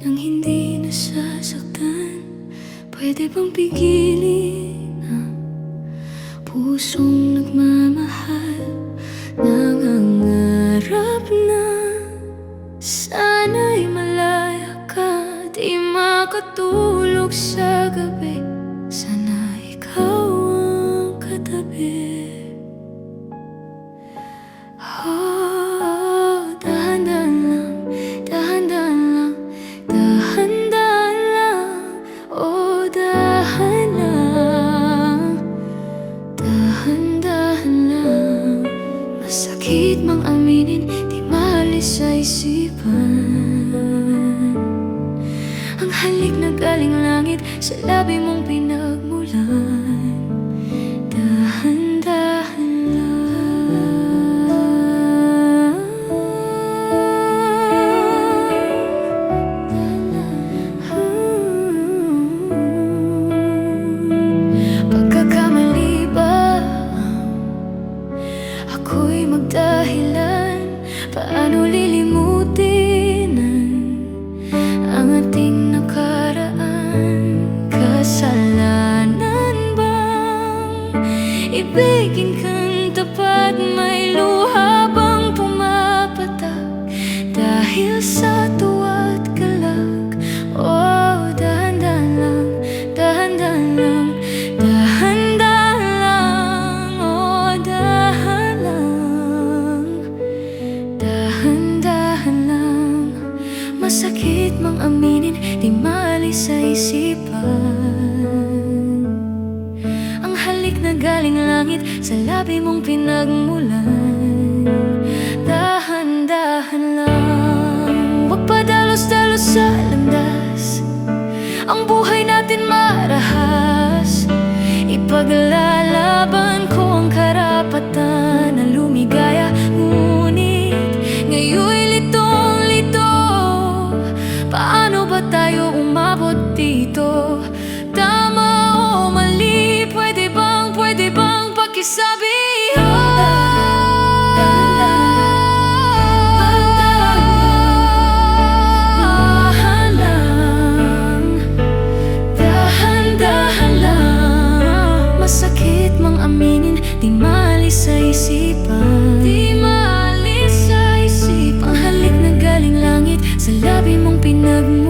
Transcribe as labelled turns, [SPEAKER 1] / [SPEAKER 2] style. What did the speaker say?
[SPEAKER 1] nang hindi nasasaktan? Pwede bang pigilin ang pusong nagmamahal? Nangangarap na sana'y malaya ka, di makatulog sa gabi. Sana ikaw ang katabi. Oh, dahan-dahan lang, dahan-dahan lang, dahan-dahan lang. Oh, dahan lang, dahan-dahan lang. Masakit mang aminin, di maalis sa isipan ang halik na galing langit sa labi mong pinagmulan. Dahan-dahan pagkakamali ba ako'y magdahilan? Paano lilimutin ang ating nakaraan? Kasalanan bang ibigin kang tapat? May luha bang pumapatak dahil sa tuwa't galak? Oh, dahan-dahan lang, dahan-dahan lang, dahan-dahan lang. Oh, dahan lang, dahan-dahan lang. Masakit mang aminin, di maalis sa isipan ang halik na galing langit sa labi mong pinagmulan. Dahan-dahan lang, huwag padalos-dalos sa landas. Ang buhay natin marahas. Ipaglalaban ko ang karapatan na lumigaya. Ngunit ngayon'y litong-lito. Paano ba tayo umabot dito? Tama o mali? Pwede bang pakisabi? Dahan lang, dahan-dahan lang. Masakit mang aminin, di maalis sa isipan. Di maalis sa isipan ang halik na galing langit sa labi mong pinagmulan.